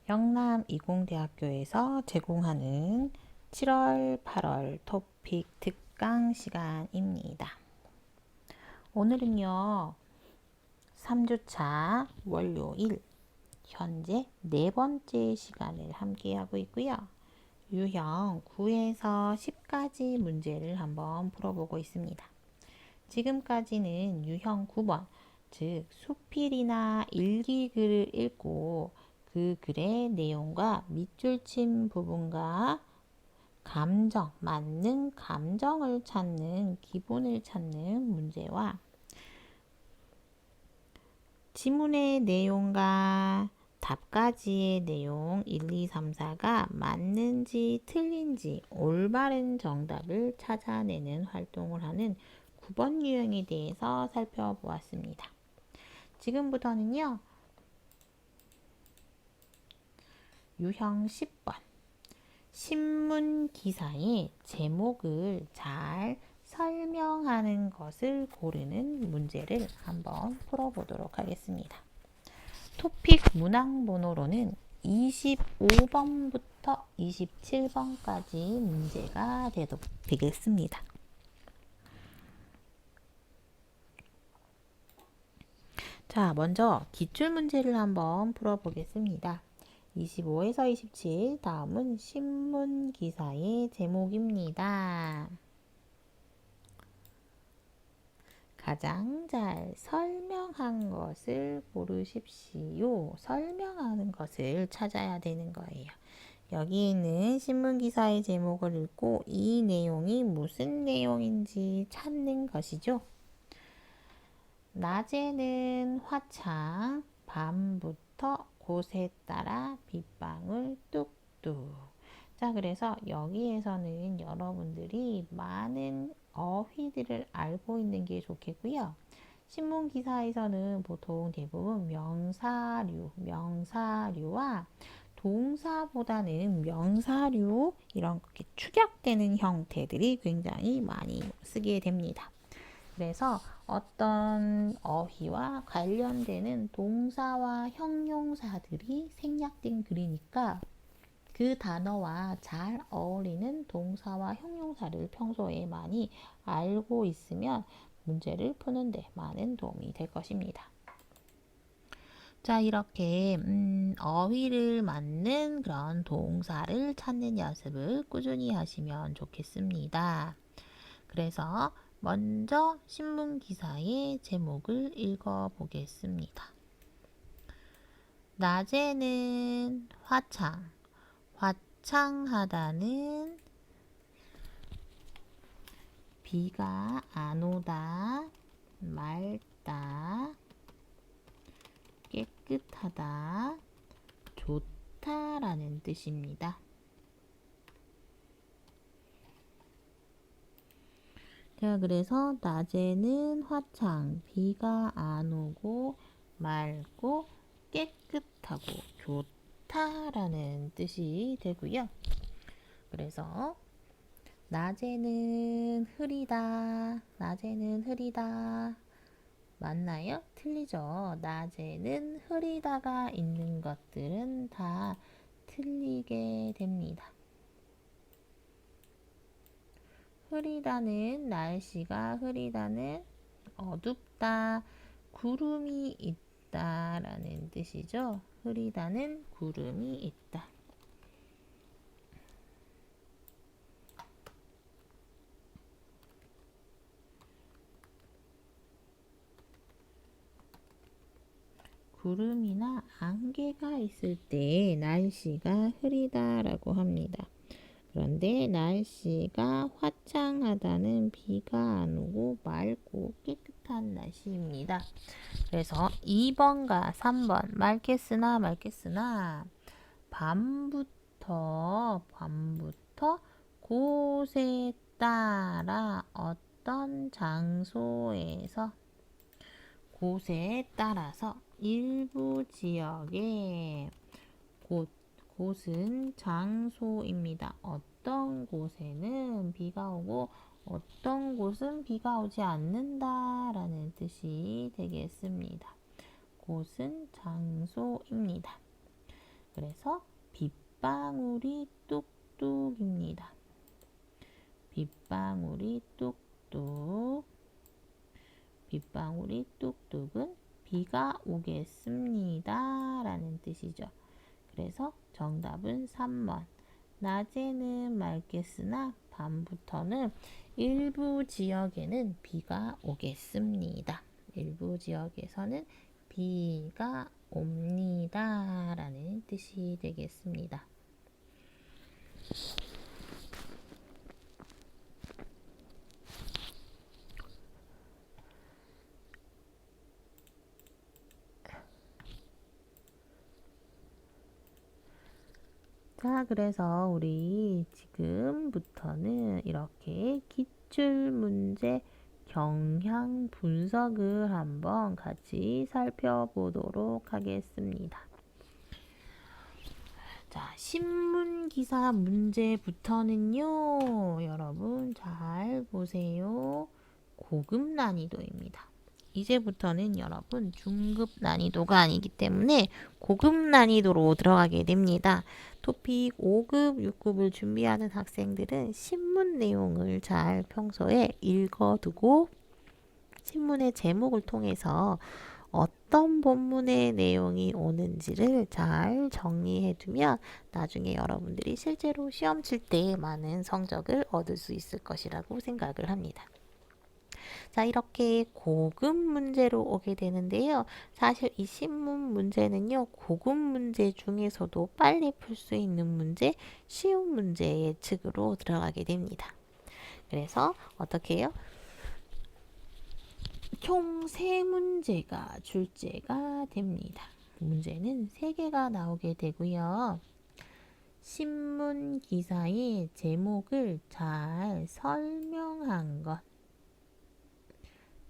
영남이공대학교에서 제공하는 7월, 8월 토픽 특강 시간입니다. 오늘은요, 3주차 월요일, 현재 네 번째 시간을 함께하고 있고요. 유형 9에서 10까지 문제를 한번 풀어보고 있습니다. 지금까지는 유형 9번, 즉 수필이나 일기글을 읽고 그 글의 내용과 밑줄 친 부분과 감정, 맞는 감정을 찾는, 기본을 찾는 문제와 지문의 내용과 답까지의 내용 1, 2, 3, 4가 맞는지 틀린지 올바른 정답을 찾아내는 활동을 하는 9번 유형에 대해서 살펴보았습니다. 지금부터는요, 유형 10번 신문 기사의 제목을 잘 설명하는 것을 고르는 문제를 한번 풀어보도록 하겠습니다. 토픽 문항 번호로는 25번부터 27번까지 문제가 되겠습니다. 자, 먼저 기출문제를 한번 풀어보겠습니다. 25에서 27, 다음은 신문 기사의 제목입니다. 가장 잘 설명한 것을 고르십시오. 설명하는 것을 찾아야 되는 거예요. 여기 있는 신문 기사의 제목을 읽고 이 내용이 무슨 내용인지 찾는 것이죠. 낮에는 화창, 밤부터 곳에 따라 빗방울 뚝뚝. 자, 그래서 여기에서는 여러분들이 많은 어휘들을 알고 있는 게 좋겠고요. 신문 기사에서는 보통 대부분 명사류와 동사보다는 명사류 이런 축약되는 형태들이 굉장히 많이 쓰게 됩니다. 그래서 어떤 어휘와 관련되는 동사와 형용사들이 생략된 글이니까 그 단어와 잘 어울리는 동사와 형용사를 평소에 많이 알고 있으면 문제를 푸는데 많은 도움이 될 것입니다. 자, 이렇게 어휘를 맞는 그런 동사를 찾는 연습을 꾸준히 하시면 좋겠습니다. 그래서 먼저 신문 기사의 제목을 읽어보겠습니다. 낮에는 화창하다는 비가 안 오다, 맑다, 깨끗하다, 좋다라는 뜻입니다. 자, 그래서 낮에는 화창, 비가 안 오고 맑고 깨끗하고 좋다라는 뜻이 되고요. 그래서 낮에는 흐리다 맞나요? 틀리죠. 낮에는 흐리다가 있는 것들은 다 틀리게 됩니다. 날씨가 흐리다는 어둡다, 구름이 있다 라는 뜻이죠. 흐리다는 구름이 있다. 구름이나 안개가 있을 때 날씨가 흐리다라고 합니다. 그런데 날씨가 화창하다는 비가 안 오고 맑고 깨끗한 날씨입니다. 그래서 2번과 3번 맑겠으나 밤부터 곳에 따라 어떤 장소에서 곳에 따라서 일부 지역에 곳은 장소입니다. 어떤 곳에는 비가 오고 어떤 곳은 비가 오지 않는다라는 뜻이 되겠습니다. 곳은 장소입니다. 그래서 빗방울이 뚝뚝입니다. 빗방울이 뚝뚝. 빗방울이 뚝뚝은 비가 오겠습니다 라는 뜻이죠. 그래서 정답은 3번. 낮에는 맑겠으나 밤부터는 일부 지역에는 비가 오겠습니다. 일부 지역에서는 비가 옵니다 라는 뜻이 되겠습니다. 자, 그래서 우리 지금부터는 이렇게 기출문제 경향 분석을 한번 같이 살펴보도록 하겠습니다. 자, 신문기사 문제부터는요, 여러분 잘 보세요. 고급 난이도입니다. 이제부터는 여러분 중급 난이도가 아니기 때문에 고급 난이도로 들어가게 됩니다. 토픽 5급, 6급을 준비하는 학생들은 신문 내용을 잘 평소에 읽어두고 신문의 제목을 통해서 어떤 본문의 내용이 오는지를 잘 정리해두면 나중에 여러분들이 실제로 시험 칠 때 많은 성적을 얻을 수 있을 것이라고 생각을 합니다. 자, 이렇게 고급 문제로 오게 되는데요. 사실 이 신문 문제는요, 고급 문제 중에서도 빨리 풀 수 있는 문제, 쉬운 문제 예측으로 들어가게 됩니다. 그래서 어떻게 해요? 총 3문제가 출제가 됩니다. 문제는 3개가 나오게 되고요. 신문 기사의 제목을 잘 설명한 것,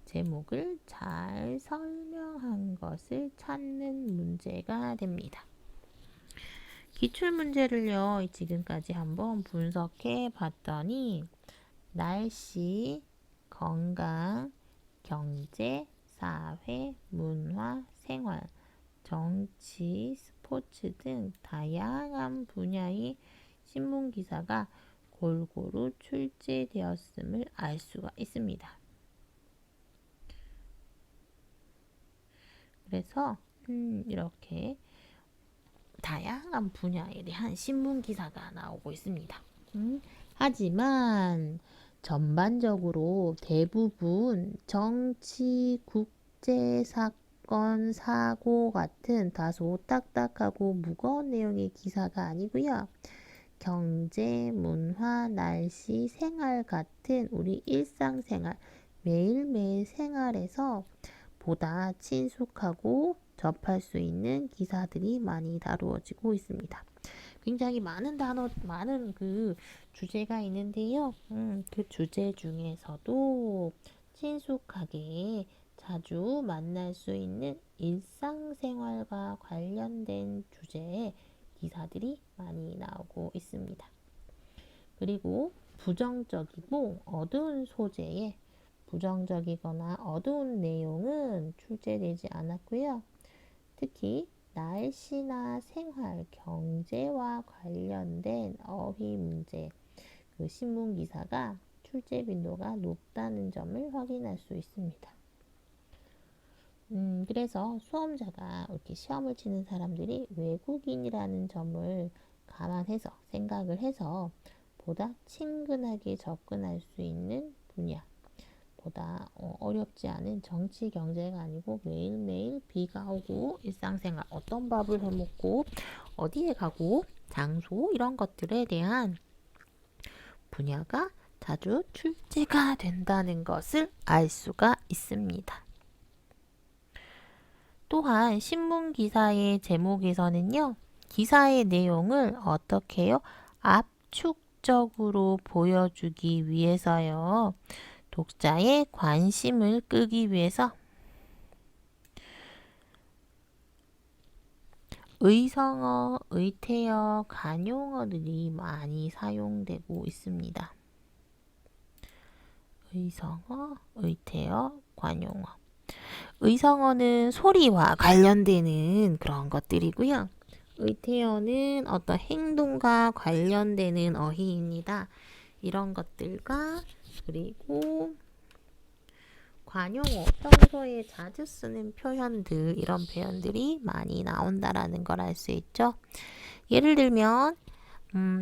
제목을 잘 설명한 것을 찾는 문제가 됩니다. 기출문제를요, 지금까지 한번 분석해 봤더니 날씨, 건강, 경제, 사회, 문화, 생활, 정치, 스포츠 등 다양한 분야의 신문기사가 골고루 출제되었음을 알 수가 있습니다. 그래서 이렇게 다양한 분야에 대한 신문기사가 나오고 있습니다. 하지만 전반적으로 대부분 정치, 국제 사건, 사고 같은 다소 딱딱하고 무거운 내용의 기사가 아니고요. 경제, 문화, 날씨, 생활 같은 우리 일상생활, 매일매일 생활에서 보다 친숙하고 접할 수 있는 기사들이 많이 다루어지고 있습니다. 굉장히 많은 단어, 많은 그 주제가 있는데요. 그 주제 중에서도 친숙하게 자주 만날 수 있는 일상생활과 관련된 주제의 기사들이 많이 나오고 있습니다. 그리고 부정적이고 어두운 소재의 부정적이거나 어두운 내용은 출제되지 않았고요. 특히 날씨나 생활, 경제와 관련된 어휘 문제, 그 신문 기사가 출제 빈도가 높다는 점을 확인할 수 있습니다. 그래서 수험자가 이렇게 시험을 치는 사람들이 외국인이라는 점을 감안해서 생각을 해서 보다 친근하게 접근할 수 있는 분야, 보다 어렵지 않은 정치 경제가 아니고 매일매일 비가 오고 일상생활 어떤 밥을 해먹고 어디에 가고 장소 이런 것들에 대한 분야가 자주 출제가 된다는 것을 알 수가 있습니다. 또한 신문 기사의 제목에서는요, 기사의 내용을 어떻게 해요? 압축적으로 보여주기 위해서요. 독자의 관심을 끄기 위해서 의성어, 의태어, 관용어들이 많이 사용되고 있습니다. 의성어, 의태어, 관용어. 의성어는 소리와 관련되는 그런 것들이고요. 의태어는 어떤 행동과 관련되는 어휘입니다. 이런 것들과 그리고 관용어, 평소에 자주 쓰는 표현들, 이런 표현들이 많이 나온다라는 걸 알 수 있죠. 예를 들면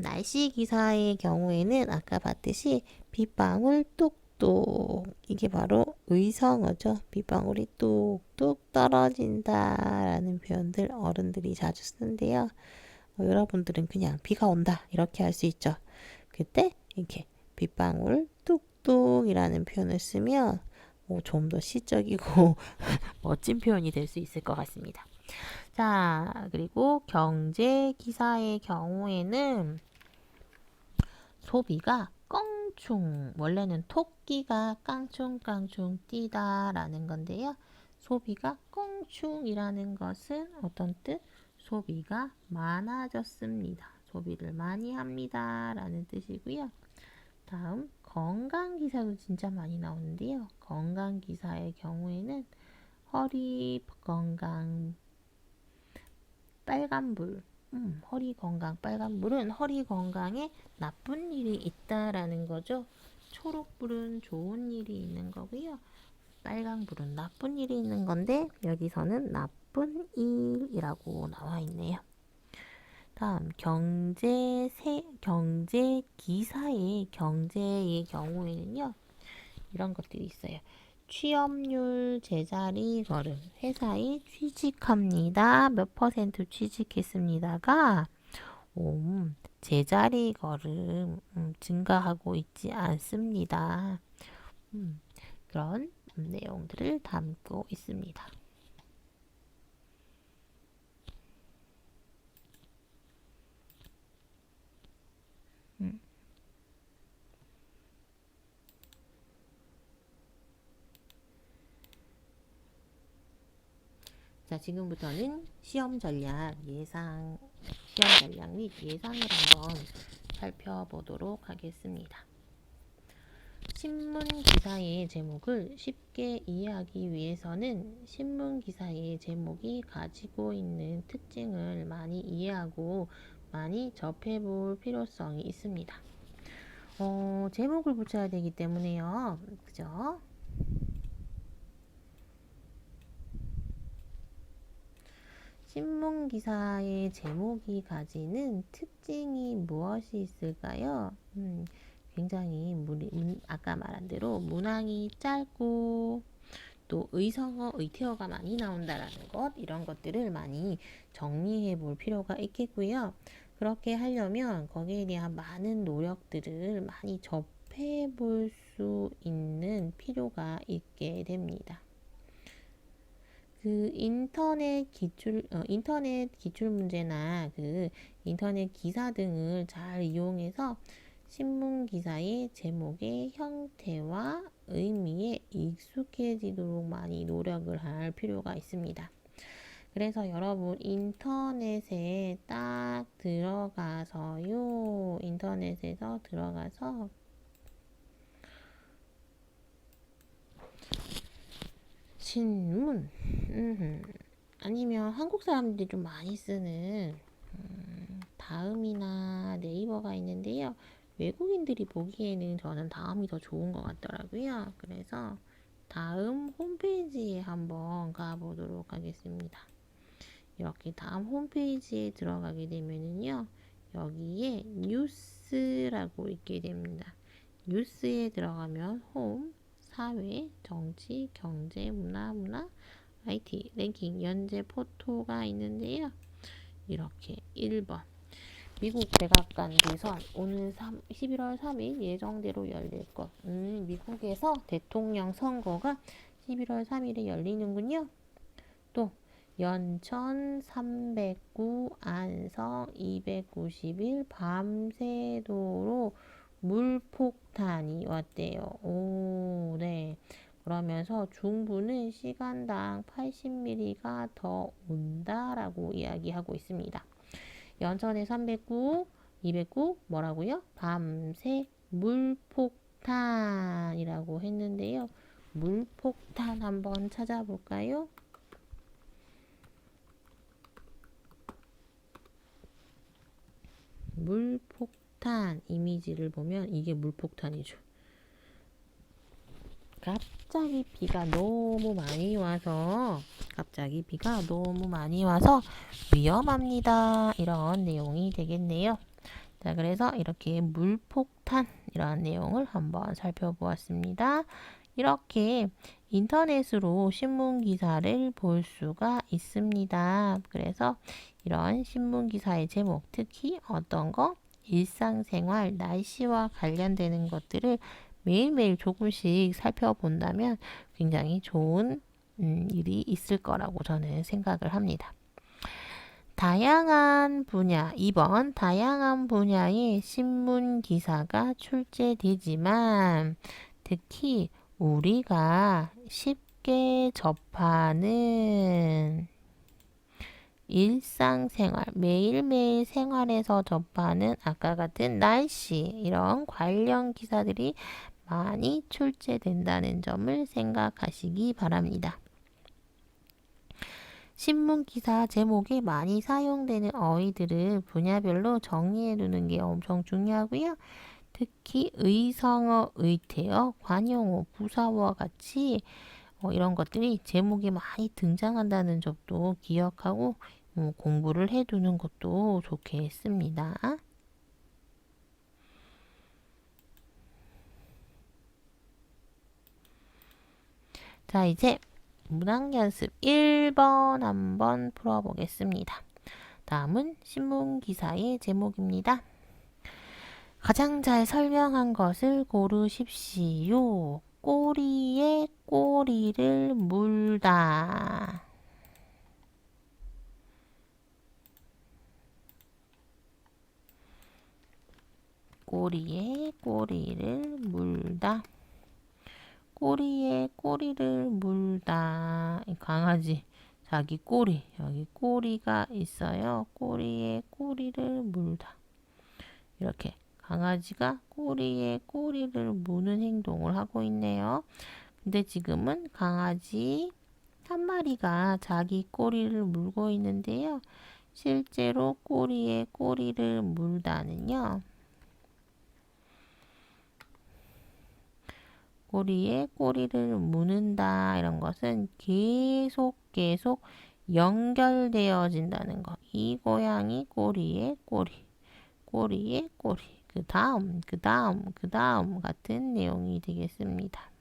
날씨 기사의 경우에는 아까 봤듯이 빗방울 뚝뚝, 이게 바로 의성어죠. 빗방울이 뚝뚝 떨어진다라는 표현들 어른들이 자주 쓰는데요. 여러분들은 그냥 비가 온다 이렇게 할 수 있죠. 그때 이렇게 빗방울 뚝뚝이라는 표현을 쓰면 좀 더 시적이고 멋진 표현이 될 수 있을 것 같습니다. 자, 그리고 경제 기사의 경우에는 소비가 껑충, 원래는 토끼가 깡충깡충 뛰다라는 건데요. 소비가 껑충이라는 것은 어떤 뜻? 소비가 많아졌습니다. 소비를 많이 합니다 라는 뜻이고요. 다음 건강기사도 진짜 많이 나오는데요. 건강기사의 경우에는 허리 건강 빨간불, 허리 건강 빨간불은 허리 건강에 나쁜 일이 있다라는 거죠. 초록불은 좋은 일이 있는 거고요. 빨간불은 나쁜 일이 있는 건데 여기서는 나쁜 일이라고 나와 있네요. 다음 경제의 경우에는요. 이런 것들이 있어요. 취업률, 제자리 걸음, 회사에 취직합니다. 몇 퍼센트 취직했습니다가 제자리 걸음 증가하고 있지 않습니다. 그런 내용들을 담고 있습니다. 자, 지금부터는 시험 전략 및 예상을 한번 살펴보도록 하겠습니다. 신문 기사의 제목을 쉽게 이해하기 위해서는 신문 기사의 제목이 가지고 있는 특징을 많이 이해하고 많이 접해볼 필요성이 있습니다. 제목을 붙여야 되기 때문에요. 그죠? 신문 기사의 제목이 가지는 특징이 무엇이 있을까요? 굉장히 아까 말한 대로 문항이 짧고 또 의성어, 의태어가 많이 나온다라는 것, 이런 것들을 많이 정리해 볼 필요가 있겠고요. 그렇게 하려면 거기에 대한 많은 노력들을 많이 접해 볼 수 있는 필요가 있게 됩니다. 그 인터넷 기출 문제나 그 인터넷 기사 등을 잘 이용해서 신문 기사의 제목의 형태와 의미에 익숙해지도록 많이 노력을 할 필요가 있습니다. 그래서 여러분 인터넷에 딱 들어가서요. 인터넷에서 들어가서 신문 아니면 한국 사람들이 좀 많이 쓰는 다음이나 네이버가 있는데요. 외국인들이 보기에는 저는 다음이 더 좋은 것 같더라고요. 그래서 다음 홈페이지에 한번 가보도록 하겠습니다. 이렇게 다음 홈페이지에 들어가게 되면은요. 여기에 뉴스라고 있게 됩니다. 뉴스에 들어가면 홈, 사회, 정치, 경제, 문화, IT, 랭킹, 연재, 포토가 있는데요. 이렇게 1번 미국 백악관 대선 오늘 11월 3일 예정대로 열릴 것. 미국에서 대통령 선거가 11월 3일에 열리는군요. 또 연천 309, 안성 291 밤새도록 물폭탄이 왔대요. 오, 네. 그러면서 중부는 시간당 80mm가 더 온다라고 이야기하고 있습니다. 연천에 309, 209 뭐라고요? 밤새 물폭탄이라고 했는데요. 물폭탄 한번 찾아볼까요? 물폭탄 이미지를 보면 이게 물폭탄이죠. 갑자기 비가 너무 많이 와서 위험합니다. 이런 내용이 되겠네요. 자, 그래서 이렇게 물폭탄 이런 내용을 한번 살펴보았습니다. 이렇게 인터넷으로 신문 기사를 볼 수가 있습니다. 그래서 이런 신문 기사의 제목, 특히 어떤 거? 일상생활, 날씨와 관련되는 것들을 매일매일 조금씩 살펴본다면 굉장히 좋은 일이 있을 거라고 저는 생각을 합니다. 다양한 분야, 2번 다양한 분야의 신문 기사가 출제되지만 특히 우리가 쉽게 접하는 일상생활, 매일매일 생활에서 접하는 아까 같은 날씨 이런 관련 기사들이 많이 출제된다는 점을 생각하시기 바랍니다. 신문 기사 제목에 많이 사용되는 어휘들을 분야별로 정리해 두는 게 엄청 중요하고요. 특히 의성어, 의태어, 관용어, 부사어와 같이 이런 것들이 제목에 많이 등장한다는 점도 기억하고 공부를 해 두는 것도 좋겠습니다. 자, 이제 문학연습 1번 한번 풀어보겠습니다. 다음은 신문기사의 제목입니다. 가장 잘 설명한 것을 고르십시오. 꼬리에 꼬리를 물다. 꼬리에 꼬리를 물다. 꼬리에 꼬리를 물다. 이 강아지 자기 꼬리 여기 꼬리가 있어요. 꼬리에 꼬리를 물다. 이렇게 강아지가 꼬리에 꼬리를 무는 행동을 하고 있네요. 근데 지금은 강아지 한 마리가 자기 꼬리를 물고 있는데요. 실제로 꼬리에 꼬리를 물다는요. 꼬리에 꼬리를 무는다 이런 것은 계속 연결되어진다는 것. 이 고양이 꼬리에 꼬리, 꼬리에 꼬리, 그 다음 같은 내용이 되겠습니다.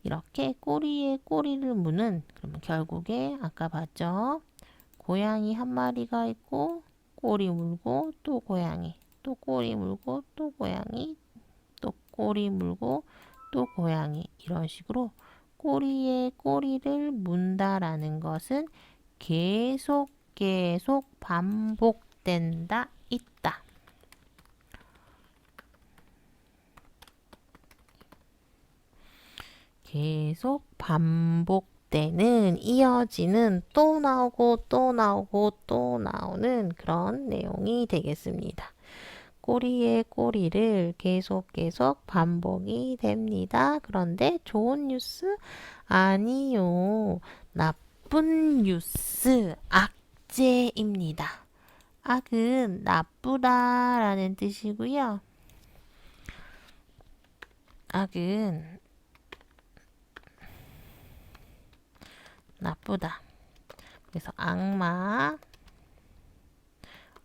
이렇게 꼬리에 꼬리를 무는 그러면 결국에 아까 봤죠? 고양이 한 마리가 있고 꼬리 물고 또 고양이 또 꼬리 물고 또 고양이 또 꼬리 물고 또 고양이 이런 식으로 꼬리에 꼬리를 문다라는 것은 계속 반복된다 있다. 계속 반복되는 이어지는 또 나오고 또 나오고 또 나오는 그런 내용이 되겠습니다. 꼬리에 꼬리를 계속 반복이 됩니다. 그런데 좋은 뉴스 아니요. 나쁜 뉴스 악재입니다. 악은 나쁘다라는 뜻이고요. 악은 나쁘다. 그래서 악마,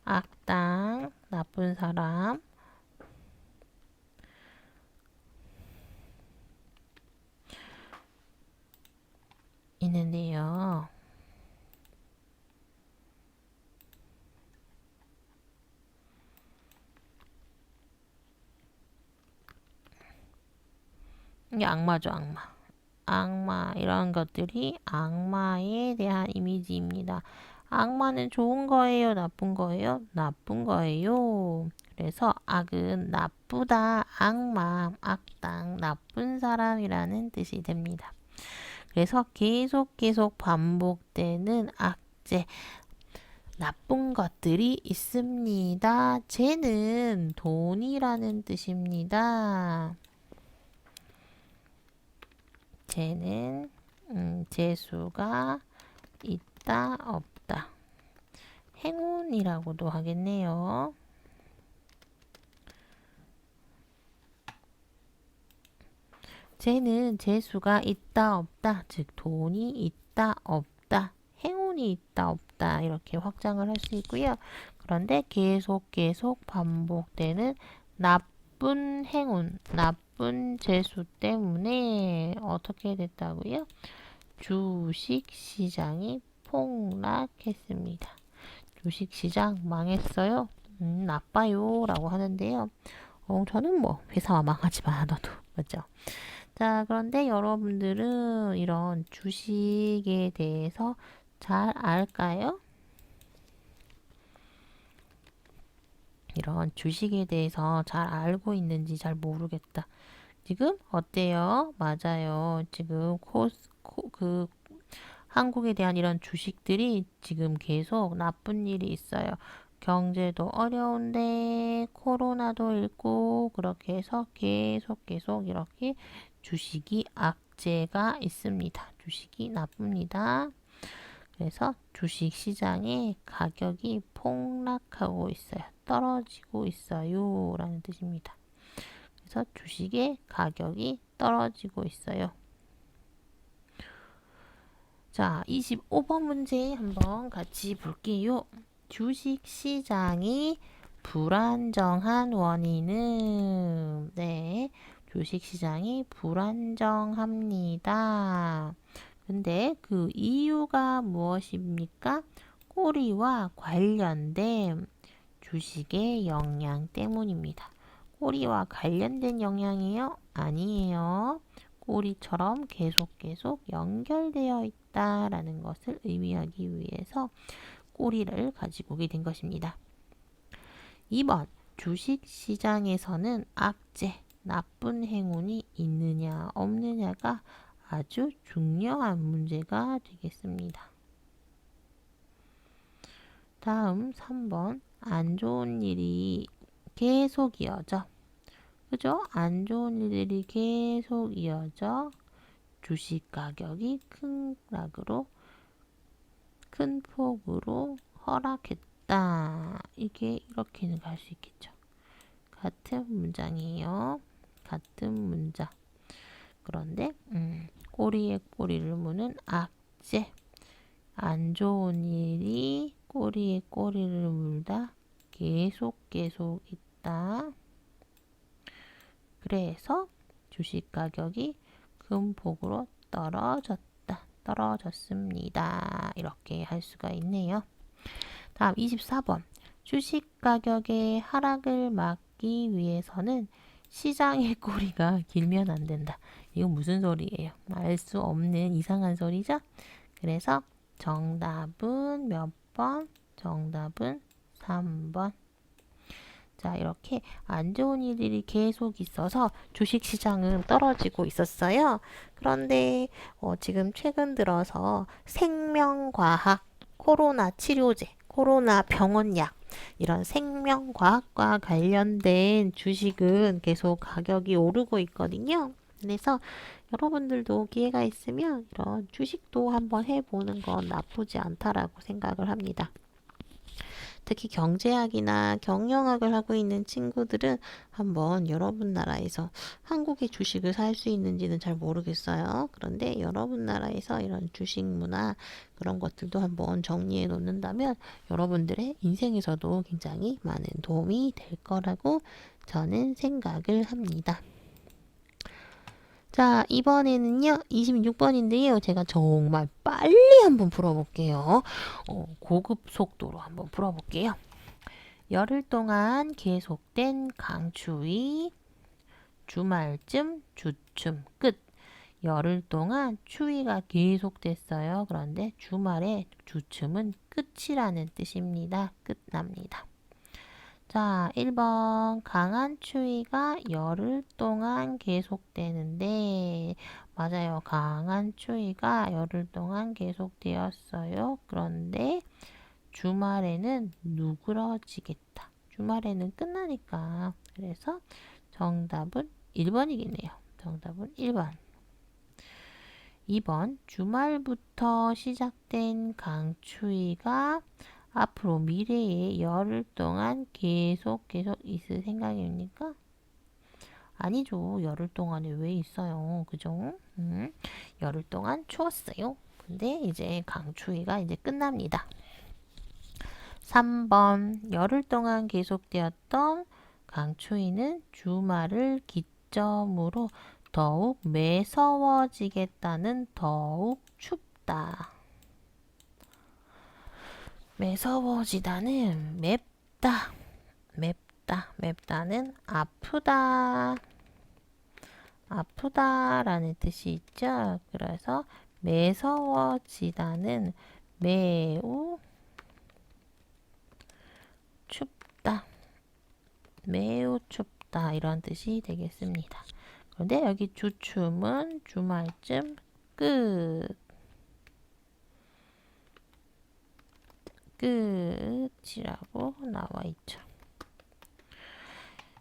악당, 나쁜 사람 있는데요. 이게 악마죠, 악마. 악마 이런 것들이 악마에 대한 이미지입니다. 악마는 좋은 거예요, 나쁜 거예요? 나쁜 거예요. 그래서 악은 나쁘다, 악마, 악당, 나쁜 사람이라는 뜻이 됩니다. 그래서 계속 반복되는 악재, 나쁜 것들이 있습니다. 재는 돈이라는 뜻입니다. 재는 재수가 있다 없다. 행운이라고도 하겠네요. 쟤는 재수가 있다 없다, 즉 돈이 있다 없다, 행운이 있다 없다 이렇게 확장을 할 수 있고요. 그런데 계속 반복되는 나쁜 행운, 나쁜 재수 때문에 어떻게 됐다고요? 주식시장이 폭락했습니다. 주식시장 망했어요? 나빠요 라고 하는데요. 저는 뭐 회사와 망하지만 않아도 맞죠? 자, 그런데 여러분들은 이런 주식에 대해서 잘 알까요? 이런 주식에 대해서 잘 알고 있는지 잘 모르겠다. 지금 어때요? 맞아요. 지금 한국에 대한 이런 주식들이 지금 계속 나쁜 일이 있어요. 경제도 어려운데 코로나도 있고 그렇게 해서 계속 이렇게 주식이 악재가 있습니다. 주식이 나쁩니다. 그래서 주식 시장의 가격이 폭락하고 있어요. 떨어지고 있어요. 라는 뜻입니다. 그래서 주식의 가격이 떨어지고 있어요. 자, 25번 문제 한번 같이 볼게요. 주식 시장이 불안정한 원인은 주식 시장이 불안정합니다. 근데 그 이유가 무엇입니까? 꼬리와 관련된 주식의 영향 때문입니다. 꼬리와 관련된 영향이요? 아니에요. 꼬리처럼 계속 연결되어 있다라는 것을 의미하기 위해서 꼬리를 가지고 오게 된 것입니다. 2번 주식 시장에서는 악재, 나쁜 행운이 있느냐 없느냐가 아주 중요한 문제가 되겠습니다. 다음 3번 안 좋은 일이 계속 이어져. 그죠? 안 좋은 일들이 계속 이어져 주식 가격이 큰 폭으로 하락했다. 이게 이렇게는 갈 수 있겠죠. 같은 문장이에요. 같은 문장. 그런데 꼬리에 꼬리를 무는 악재. 안 좋은 일이 꼬리에 꼬리를 물다 계속 있다. 그래서 주식 가격이 큰 폭으로 떨어졌습니다. 이렇게 할 수가 있네요. 다음 24번. 주식 가격의 하락을 막기 위해서는 시장의 꼬리가 길면 안 된다. 이건 무슨 소리예요? 알 수 없는 이상한 소리죠? 그래서 정답은 몇 번? 정답은 3번. 자, 이렇게 안 좋은 일들이 계속 있어서 주식시장은 떨어지고 있었어요. 그런데 지금 최근 들어서 생명과학, 코로나 치료제, 코로나 병원약 이런 생명과학과 관련된 주식은 계속 가격이 오르고 있거든요. 그래서 여러분들도 기회가 있으면 이런 주식도 한번 해보는 건 나쁘지 않다라고 생각을 합니다. 특히 경제학이나 경영학을 하고 있는 친구들은 한번 여러분 나라에서 한국의 주식을 살 수 있는지는 잘 모르겠어요. 그런데 여러분 나라에서 이런 주식 문화 그런 것들도 한번 정리해 놓는다면 여러분들의 인생에서도 굉장히 많은 도움이 될 거라고 저는 생각을 합니다. 자, 이번에는요, 26번인데요. 제가 정말 빨리 한번 풀어볼게요. 고급 속도로 한번 풀어볼게요. 열흘 동안 계속된 강추위, 주말쯤 주춤 끝. 열흘 동안 추위가 계속됐어요. 그런데 주말에 주춤은 끝이라는 뜻입니다. 끝납니다. 자, 1번 강한 추위가 열흘 동안 계속되는데 맞아요. 강한 추위가 열흘 동안 계속되었어요. 그런데 주말에는 누그러지겠다. 주말에는 끝나니까. 그래서 정답은 1번이겠네요. 정답은 1번. 2번 주말부터 시작된 강추위가 앞으로 미래에 열흘 동안 계속 있을 생각입니까? 아니죠. 열흘 동안에 왜 있어요? 그죠? 열흘 동안 추웠어요. 근데 이제 강추위가 이제 끝납니다. 3번 열흘 동안 계속되었던 강추위는 주말을 기점으로 더욱 매서워지겠다는 더욱 춥다. 매서워지다는 맵다. 맵다는 아프다. 아프다라는 뜻이 있죠. 그래서 매서워지다는 매우 춥다. 매우 춥다. 이런 뜻이 되겠습니다. 그런데 여기 주춤은 주말쯤 끝이라고 나와 있죠.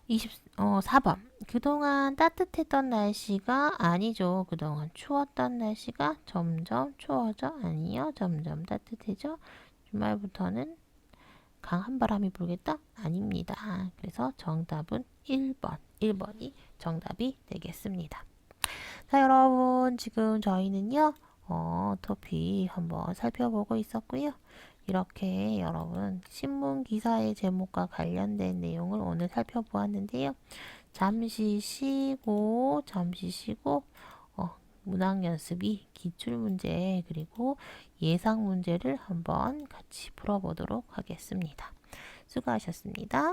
4번. 그동안 따뜻했던 날씨가 아니죠. 그동안 추웠던 날씨가 점점 추워져. 아니요. 점점 따뜻해져. 주말부터는 강한 바람이 불겠다? 아닙니다. 그래서 정답은 1번. 1번이 정답이 되겠습니다. 자, 여러분. 지금 저희는요. 토픽 한번 살펴보고 있었고요. 이렇게 여러분 신문 기사의 제목과 관련된 내용을 오늘 살펴보았는데요. 잠시 쉬고 문학 연습이 기출 문제 그리고 예상 문제를 한번 같이 풀어보도록 하겠습니다. 수고하셨습니다.